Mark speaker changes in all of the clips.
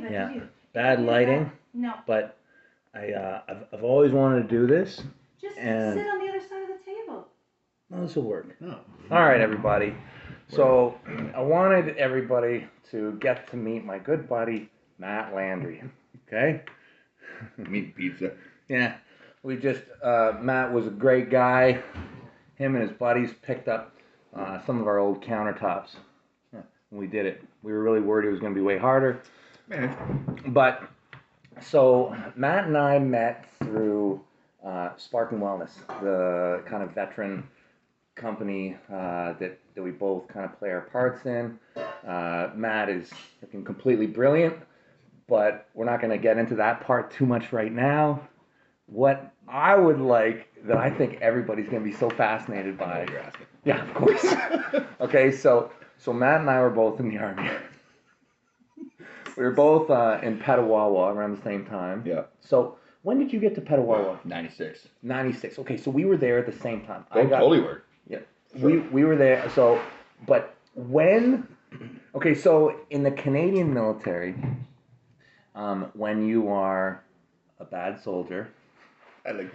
Speaker 1: but
Speaker 2: Yeah.
Speaker 1: did you?
Speaker 2: Bad lighting.
Speaker 1: No.
Speaker 2: But I've always wanted to do this.
Speaker 1: Just
Speaker 2: and
Speaker 1: sit on the other side of the table.
Speaker 2: No, this will work.
Speaker 3: No.
Speaker 2: All right, everybody. So I wanted everybody to get to meet my good buddy Matt Landry. Okay.
Speaker 3: Meat pizza.
Speaker 2: Yeah. We just Matt was a great guy. Him and his buddies picked up some of our old countertops. Yeah, we did it. We were really worried it was going to be way harder. But so Matt and I met through Spark and Wellness, the kind of veteran company that we both kind of play our parts in. Matt is freaking completely brilliant, but we're not going to get into that part too much right now. What I would like, that I think everybody's going to be so fascinated by.
Speaker 3: You're asking.
Speaker 2: Yeah, of course. Okay, so Matt and I were both in the Army. We were both in Petawawa around the same time.
Speaker 3: Yeah.
Speaker 2: So when did you get to Petawawa?
Speaker 3: 96.
Speaker 2: 96. Okay, so we were there at the same time.
Speaker 3: Totally were.
Speaker 2: Yeah.
Speaker 3: Sure.
Speaker 2: We were there. So, but when? Okay, so in the Canadian military, when you are a bad soldier.
Speaker 3: I like.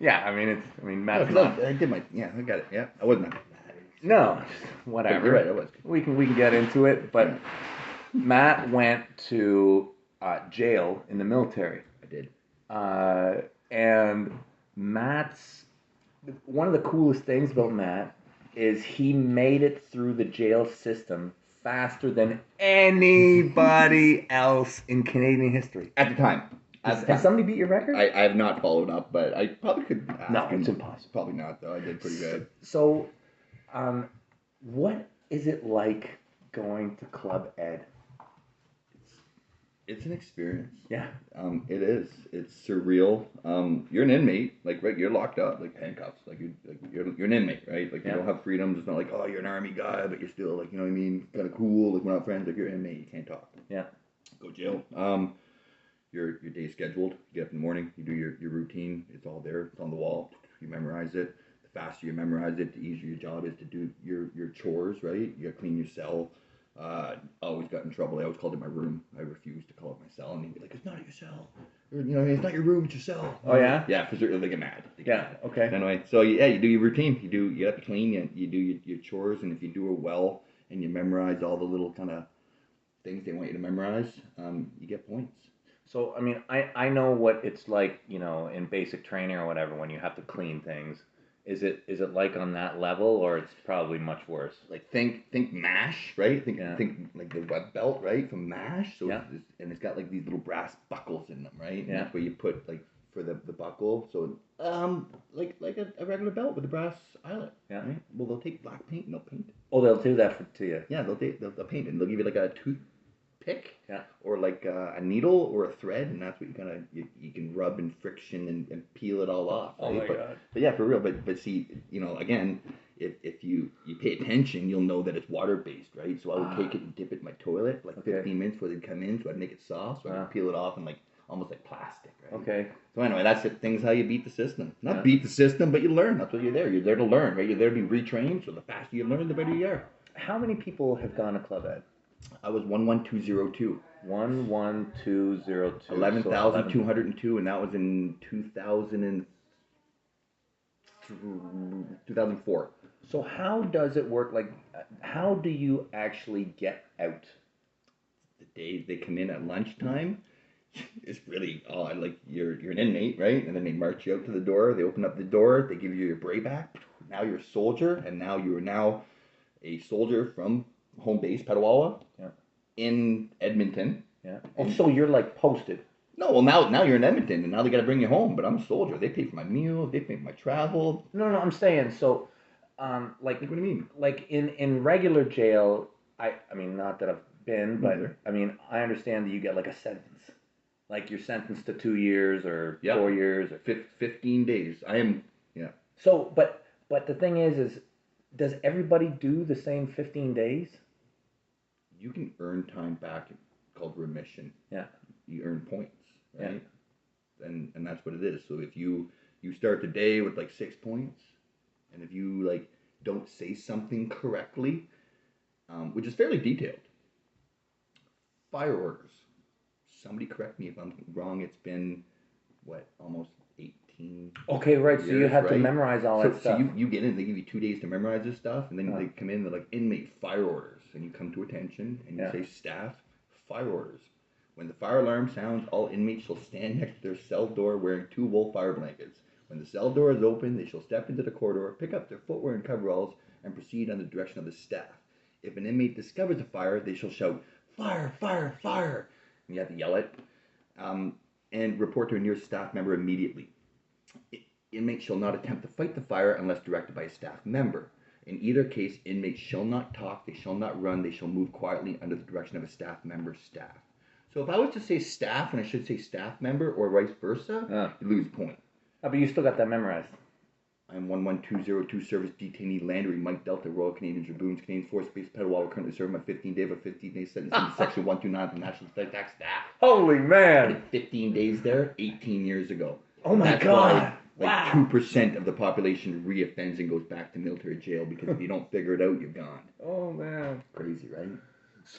Speaker 2: Yeah, Matt's
Speaker 3: No,
Speaker 2: not.
Speaker 3: I did my. Yeah, I got it. Yeah, I wasn't.
Speaker 2: No, whatever.
Speaker 3: You're right. I was.
Speaker 2: We can get into it, but Matt went to jail in the military.
Speaker 3: I did.
Speaker 2: And Matt's one of the coolest things about Matt is he made it through the jail system faster than anybody else in Canadian history.
Speaker 3: At the time.
Speaker 2: Has somebody beat your record?
Speaker 3: I have not followed up, but I probably could ask
Speaker 2: No,
Speaker 3: him.
Speaker 2: it's impossible.
Speaker 3: Probably not, though. I did pretty good.
Speaker 2: So, what is it like going to Club Ed?
Speaker 3: It's an experience.
Speaker 2: Yeah.
Speaker 3: It is. It's surreal. You're an inmate, like right. You're locked up, like handcuffs. Like you're an inmate, right? Like you don't have freedoms. It's not like, oh, you're an army guy, but you're still like, you know what I mean, kind of cool. Like we're not friends. Like you're an inmate. You can't talk.
Speaker 2: Yeah.
Speaker 3: Go to jail. Your day's scheduled. You get up in the morning. You do your routine. It's all there. It's on the wall. You memorize it. The faster you memorize it, the easier your job is to do your chores. Right? You got to clean your cell. Always got in trouble. I always called it my room. I refused to call it my cell, and he'd be like, "It's not your cell. Or, you know, it's not your room. It's your cell."
Speaker 2: Oh yeah.
Speaker 3: Yeah, because they get mad.
Speaker 2: Okay.
Speaker 3: Anyway, so yeah, you do your routine. You have to clean. You do your chores, and if you do it well and you memorize all the little kind of things they want you to memorize, you get points.
Speaker 2: So I know what it's like, in basic training or whatever when you have to clean things. Is it like on that level, or it's probably much worse?
Speaker 3: Like think MASH, right? Think like the web belt, right? From MASH. So it's got like these little brass buckles in them, right? And that's where you put like for the buckle. So like a regular belt with a brass eyelet.
Speaker 2: Yeah.
Speaker 3: Right? Well, they'll take black paint and they'll paint it.
Speaker 2: Oh, they'll do that to you.
Speaker 3: Yeah, they'll paint it. And they'll give you like a toothpick.
Speaker 2: Yeah.
Speaker 3: Or like a needle or a thread, and that's what you can rub and friction and peel it all off. Right?
Speaker 2: Oh my God.
Speaker 3: But yeah, for real. But see, again, if you pay attention, you'll know that it's water based, right? So I would take it and dip it in my toilet like 15 minutes before they'd come in, so I'd make it soft, so I'd peel it off and like almost like plastic, right?
Speaker 2: Okay.
Speaker 3: So anyway, that's it. Things how you beat the system. Not beat the system, but you learn. That's what you're there. You're there to learn, right? You're there to be retrained. So the faster you learn, the better you are.
Speaker 2: How many people have gone to Club Ed?
Speaker 3: I was 11202.
Speaker 2: 11202.
Speaker 3: 11,202, and that was in 2004.
Speaker 2: So how does it work? Like, how do you actually get out?
Speaker 3: The days they come in at lunchtime, it's really odd. Like you're an inmate, right? And then they march you out to the door. They open up the door. They give you your bray back. Now you're a soldier, and now you are now a soldier from home base Petawawa.
Speaker 2: Yeah.
Speaker 3: In Edmonton.
Speaker 2: Yeah. Oh, so you're like posted.
Speaker 3: No, well now you're in Edmonton, and now they got to bring you home. But I'm a soldier. They pay for my meals. They pay for my travel.
Speaker 2: No, I'm saying so. Like
Speaker 3: what do you mean?
Speaker 2: Like in regular jail, I mean not that I've been, but I understand that you get like a sentence, like you're sentenced to 2 years or 4 years or
Speaker 3: 15 days. I am. Yeah.
Speaker 2: So, but the thing is does everybody do the same 15 days?
Speaker 3: You can earn time back, called remission.
Speaker 2: Yeah.
Speaker 3: You earn points, right?
Speaker 2: Yeah.
Speaker 3: And that's what it is. So if you start the day with like 6 points, and if you like don't say something correctly, which is fairly detailed, fire orders. Somebody correct me if I'm wrong. It's been, almost 18
Speaker 2: Okay, right.
Speaker 3: years,
Speaker 2: So you have
Speaker 3: right?
Speaker 2: to memorize all that stuff.
Speaker 3: So you get in, they give you 2 days to memorize this stuff, and then they come in, they're like, inmate fire orders. And you come to attention, and you say, staff, fire orders. When the fire alarm sounds, all inmates shall stand next to their cell door wearing 2 wool fire blankets. When the cell door is open, they shall step into the corridor, pick up their footwear and coveralls, and proceed on the direction of the staff. If an inmate discovers a fire, they shall shout, fire, fire, fire. And you have to yell it. And report to a nearest staff member immediately. Inmates shall not attempt to fight the fire unless directed by a staff member. In either case, inmates shall not talk, they shall not run, they shall move quietly under the direction of a staff member's staff. So if I was to say staff and I should say staff member or vice versa, you lose point.
Speaker 2: Oh, but you still got that memorized.
Speaker 3: I'm 11202 Service Detainee Landry, Mike Delta, Royal Canadian Dragoons, Canadian Force Base, Petawawa, currently serving my 15-day of a 15-day sentence in Section 129 of the National Defense Staff.
Speaker 2: Holy
Speaker 3: I
Speaker 2: man!
Speaker 3: did 15 days there 18 years ago.
Speaker 2: Oh my
Speaker 3: That's
Speaker 2: God!
Speaker 3: Why,
Speaker 2: Wow!
Speaker 3: 2% of the population reoffends and goes back to military jail because if you don't figure it out, you're gone.
Speaker 2: Oh man!
Speaker 3: Crazy, right?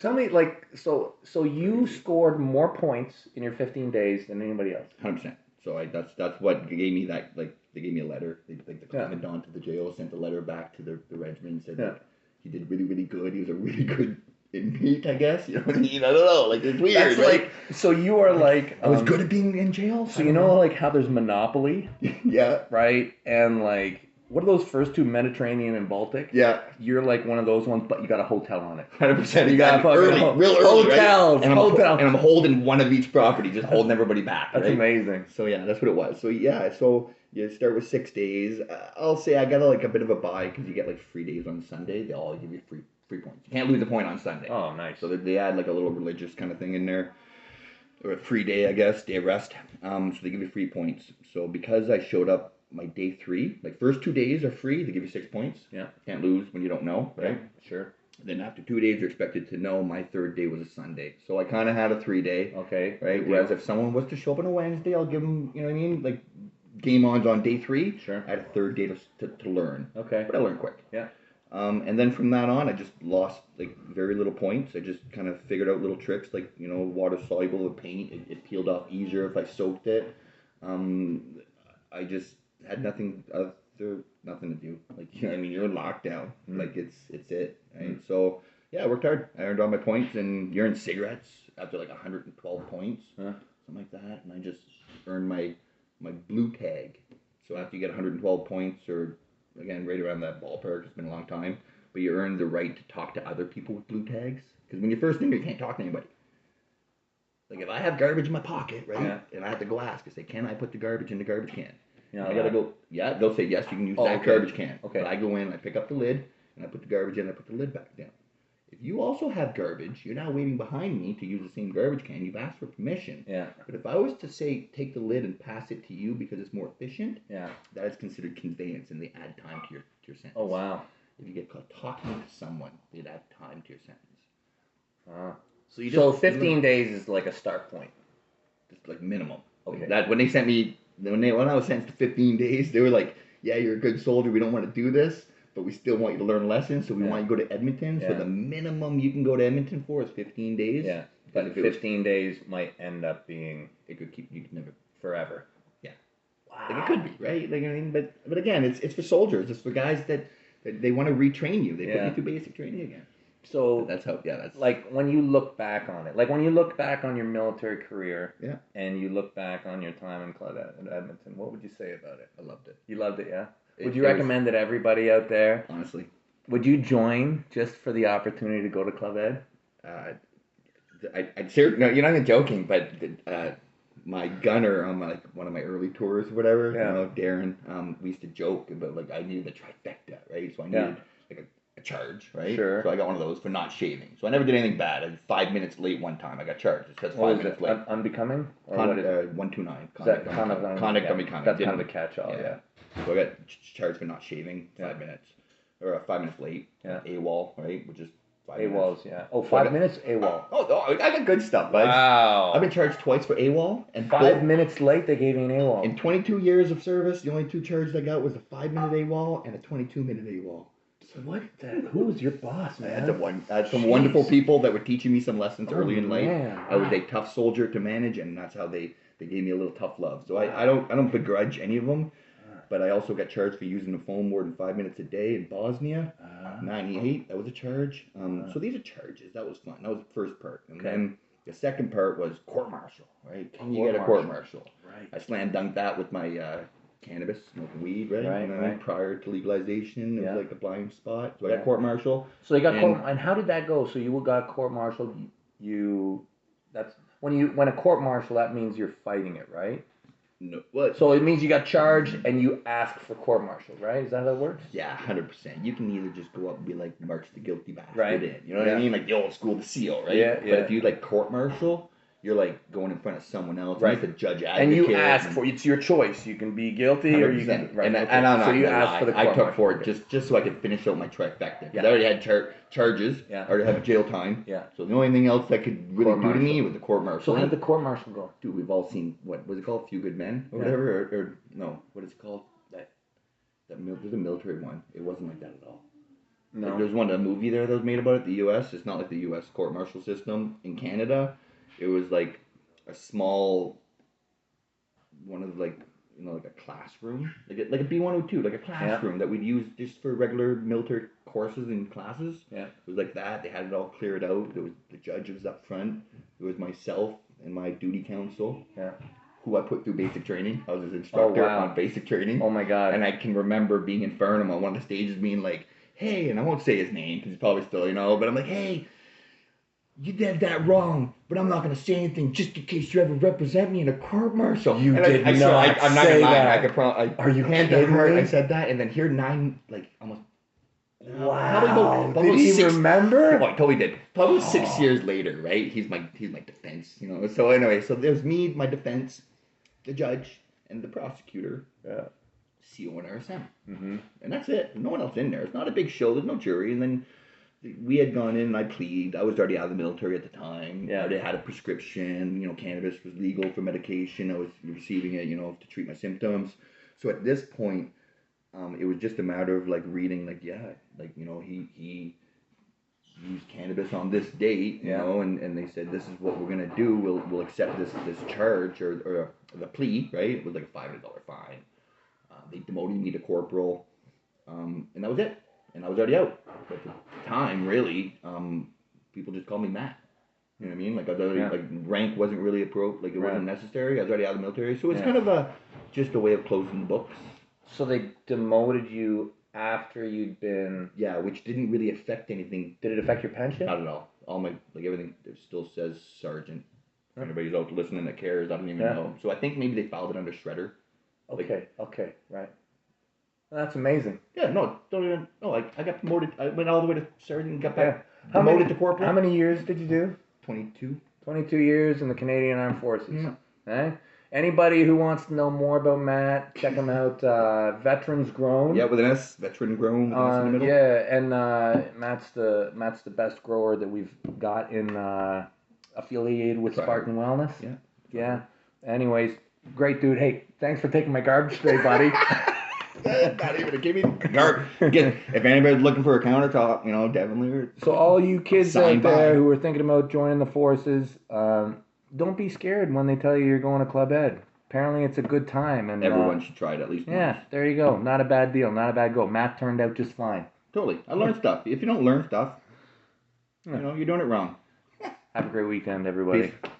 Speaker 2: Tell me, so you scored more points in your 15 days than anybody else.
Speaker 3: 100%. So that's what gave me that. Like they gave me a letter. The commandant of the jail sent a letter back to the regiment and said that he did really, really good. He was a really good inmate, I guess. You know what I mean? I don't know. Like it's weird.
Speaker 2: That's
Speaker 3: right?
Speaker 2: so you are like
Speaker 3: I was good at being in jail.
Speaker 2: So you know like how there's Monopoly,
Speaker 3: yeah,
Speaker 2: right? And like what are those first two, Mediterranean and Baltic?
Speaker 3: Yeah.
Speaker 2: You're like one of those ones, but you got a hotel on it.
Speaker 3: 100%.
Speaker 2: You got fucking
Speaker 3: real early,
Speaker 2: hotels,
Speaker 3: right?
Speaker 2: hotels.
Speaker 3: And I'm holding one of each property, just holding everybody back.
Speaker 2: That's
Speaker 3: right?
Speaker 2: amazing.
Speaker 3: So yeah, that's what it was. So yeah, so you start with 6 days. I'll say I got like a bit of a buy because you get like 3 days on Sunday. They all give you free points. You can't lose a point on Sunday.
Speaker 2: Oh, nice.
Speaker 3: So they add like a little religious kind of thing in there. Or a free day, I guess, day of rest. So they give you 3 points. So because I showed up my day 3, like first 2 days are free, they give you 6 points.
Speaker 2: Yeah.
Speaker 3: Can't lose when you don't know, right?
Speaker 2: Yeah, sure.
Speaker 3: Then after 2 days, you're expected to know. My third day was a Sunday. So I kind of had a 3-day.
Speaker 2: Okay.
Speaker 3: Right? Whereas if someone was to show up on a Wednesday, I'll give them, you know what I mean? Like game on's on day 3.
Speaker 2: Sure.
Speaker 3: I had a third day to learn.
Speaker 2: Okay.
Speaker 3: But I learned quick.
Speaker 2: Yeah.
Speaker 3: And then from that on, I just lost like very little points. I just kind of figured out little tricks like, you know, water soluble with paint. It peeled off easier if I soaked it. I just had nothing to do. Like, I mean, you're in lockdown. Like it's it. Right? So yeah, I worked hard. I earned all my points, and you're in cigarettes after like 112 points, something like that. And I just earned my blue tag. So after you get 112 points, or again, right around that ballpark, it's been a long time, but you earn the right to talk to other people with blue tags. Because when you're first in there, you can't talk to anybody. Like if I have garbage in my pocket, right, and I have to go ask, I say, can I put the garbage in the garbage can? I gotta go, they'll say, yes, you can use that garbage can.
Speaker 2: Okay.
Speaker 3: But I go in, I pick up the lid, and I put the garbage in, I put the lid back down. If you also have garbage, you're now waiting behind me to use the same garbage can. You've asked for permission.
Speaker 2: Yeah.
Speaker 3: But if I was to say, take the lid and pass it to you because it's more efficient, that is considered conveyance, and they add time to your sentence.
Speaker 2: Oh, wow.
Speaker 3: If you get caught talking to someone, they'd add time to your sentence.
Speaker 2: So 15 days is like a start point.
Speaker 3: It's like minimum.
Speaker 2: Okay.
Speaker 3: That when they sent me, when I was sentenced to 15 days, they were like, yeah, you're a good soldier. We don't want to do this, but we still want you to learn lessons. So we want you to go to Edmonton. So the minimum you can go to Edmonton for is 15 days.
Speaker 2: Yeah. But 15 days might end up being,
Speaker 3: you could never
Speaker 2: forever.
Speaker 3: Yeah.
Speaker 2: Wow.
Speaker 3: Like it could be, right? Like I mean, but again, it's for soldiers. It's for guys that they want to retrain you. They put you through basic training again.
Speaker 2: So
Speaker 3: that's how. Yeah, that's
Speaker 2: like when you look back on it, like when you look back on your military career, and you look back on your time in Club in Edmonton, what would you say about it?
Speaker 3: I loved it.
Speaker 2: You loved it, yeah. Would you recommend it everybody out there?
Speaker 3: Honestly,
Speaker 2: would you join just for the opportunity to go to Club Ed?
Speaker 3: I'd say no. You're not even joking, but my gunner on like one of my early tours, or whatever, you know, Darren, we used to joke about like I needed the trifecta, right? So I needed like a charge, right?
Speaker 2: Sure.
Speaker 3: So I got one of those for not shaving. So I never did anything bad. I was 5 minutes late one time. I got charged. It says 5 minutes late.
Speaker 2: Unbecoming? Or
Speaker 3: what
Speaker 2: what is it?
Speaker 3: 129.
Speaker 2: Conduct
Speaker 3: unbecoming.
Speaker 2: That's kind of a catch-all,
Speaker 3: So I got charged for not shaving 5 minutes. Or 5 minutes late.
Speaker 2: Yeah.
Speaker 3: AWOL, right? Which is 5 minutes.
Speaker 2: AWOL's, yeah. Oh, 5 minutes? AWOL.
Speaker 3: Oh, I got good stuff, bud.
Speaker 2: Wow.
Speaker 3: I've been charged twice for AWOL. And
Speaker 2: 5 minutes late, they gave you an AWOL.
Speaker 3: In 22 years of service, the only 2 charges I got was a 5-minute AWOL and a 22-minute AWOL.
Speaker 2: Who was your boss, man?
Speaker 3: I had some wonderful people that were teaching me some lessons early in life.
Speaker 2: Man.
Speaker 3: I was a tough soldier to manage, and that's how they gave me a little tough love. So I don't begrudge any of them. But I also got charged for using the phone more than 5 minutes a day in Bosnia. 98, that was a charge. So these are charges. That was fun. That was the first part. And then the second part was court-martial, right? Can you get a court-martial?
Speaker 2: Right.
Speaker 3: I slam-dunked that with my cannabis, smoking weed, right? And then prior to legalization, it was like a blind spot. So I got court-martial.
Speaker 2: So you got and how did that go? So you got court-martialed. That's when a court-martial, that means you're fighting it, right?
Speaker 3: No, what?
Speaker 2: So it means you got charged and you ask for court-martial, right? Is that how it works?
Speaker 3: Yeah, 100%. You can either just go up and be like, march the guilty bastard in. You know what
Speaker 2: Yeah.
Speaker 3: I mean? Like the old school, the seal, right?
Speaker 2: Yeah,
Speaker 3: But if you like court-martial, you're like going in front of someone else.
Speaker 2: Right.
Speaker 3: The judge advocate.
Speaker 2: And you ask for it's your choice. You can be guilty
Speaker 3: 100%.
Speaker 2: or you can. Right.
Speaker 3: And,
Speaker 2: okay.
Speaker 3: and I'm not
Speaker 2: so you
Speaker 3: gonna
Speaker 2: asked
Speaker 3: lie.
Speaker 2: for the
Speaker 3: I
Speaker 2: court-martial.
Speaker 3: took for it just so I could finish out my trifecta.
Speaker 2: Yeah.
Speaker 3: I already had charges.
Speaker 2: Yeah.
Speaker 3: I already had jail time.
Speaker 2: Yeah.
Speaker 3: So the only thing else that could really do to me was the court-martial.
Speaker 2: So how did the court-martial go?
Speaker 3: Dude, we've all seen, what was it called? Few Good Men? Or
Speaker 2: Yeah.
Speaker 3: whatever? Or no, what is it called? There's a military one. It wasn't like that at all.
Speaker 2: No.
Speaker 3: Like, there's one, a movie there that was made about it, the U.S. It's not like the U.S. court-martial system. In Canada, it was like a small, one of like, like a classroom. Like a B-102, like a classroom that we'd use just for regular military courses and classes.
Speaker 2: Yeah.
Speaker 3: It was like that. They had it all cleared out. There was the judge was up front. It was myself and my duty counsel.
Speaker 2: Yeah.
Speaker 3: Who I put through basic training. I was his instructor on basic training.
Speaker 2: Oh my God.
Speaker 3: And I can remember being in front of him on one of the stages being like, hey, and I won't say his name because he's probably still, but I'm like, hey, you did that wrong, but I'm not going to say anything just in case you ever represent me in a court-martial.
Speaker 2: You
Speaker 3: and
Speaker 2: did
Speaker 3: I'm not
Speaker 2: say
Speaker 3: gonna lie.
Speaker 2: that.
Speaker 3: I could probably,
Speaker 2: Are you
Speaker 3: hand
Speaker 2: kidding
Speaker 3: to heart,
Speaker 2: me?
Speaker 3: I said that, and then here almost.
Speaker 2: Wow.
Speaker 3: Probably
Speaker 2: Did he remember?
Speaker 3: Oh, I totally did. Probably 6 years later, right? He's my defense, So anyway, so there's me, my defense, the judge, and the prosecutor.
Speaker 2: Yeah.
Speaker 3: CO and RSM.
Speaker 2: Mm-hmm.
Speaker 3: And that's it. No one else in there. It's not a big show. There's no jury. And then we had gone in and I plead. I was already out of the military at the time.
Speaker 2: Yeah.
Speaker 3: I already had a prescription. Cannabis was legal for medication. I was receiving it, to treat my symptoms. So at this point, it was just a matter of reading, he used cannabis on this date, and they said, this is what we're going to do. We'll accept this charge or the plea, right? It was like a $500 fine. They demoted me to corporal, and that was it. And I was already out. But at the time, really, people just called me Matt. You know what I mean? I was already, rank wasn't really appropriate. It wasn't necessary. I was already out of the military. So it's kind of just a way of closing the books.
Speaker 2: So they demoted you after you'd been...
Speaker 3: Yeah, which didn't really affect anything.
Speaker 2: Did it affect your pension?
Speaker 3: Not at all. All my, everything, it still says sergeant. If anybody's out listening that cares, I don't even know. So I think maybe they filed it under shredder.
Speaker 2: Okay, right. Well, that's amazing.
Speaker 3: Yeah, no, don't even. No, I got promoted. I went all the way to sergeant and got back promoted to corporal.
Speaker 2: How many years did you do?
Speaker 3: 22.
Speaker 2: 22 years in the Canadian Armed Forces.
Speaker 3: Yeah.
Speaker 2: Eh? Anybody who wants to know more about Matt, check him out. Veterans Grown.
Speaker 3: Yeah, with an S. Veteran Grown. With an S in the middle.
Speaker 2: Yeah, and Matt's the best grower that we've got in affiliated with Spartan Wellness.
Speaker 3: Yeah.
Speaker 2: Yeah. Anyways, great dude. Hey, thanks for taking my garbage today, buddy.
Speaker 3: Not even a give me if anybody's looking for a countertop, Devon Larratt.
Speaker 2: So all you kids out there who are thinking about joining the forces, don't be scared when they tell you you're going to Club Ed. Apparently it's a good time, and
Speaker 3: everyone should try it at least once.
Speaker 2: Yeah, there you go. Not a bad deal. Not a bad go. Matt turned out just fine.
Speaker 3: Totally. I learned stuff. If you don't learn stuff, you're doing it wrong.
Speaker 2: Have a great weekend, everybody.
Speaker 3: Peace.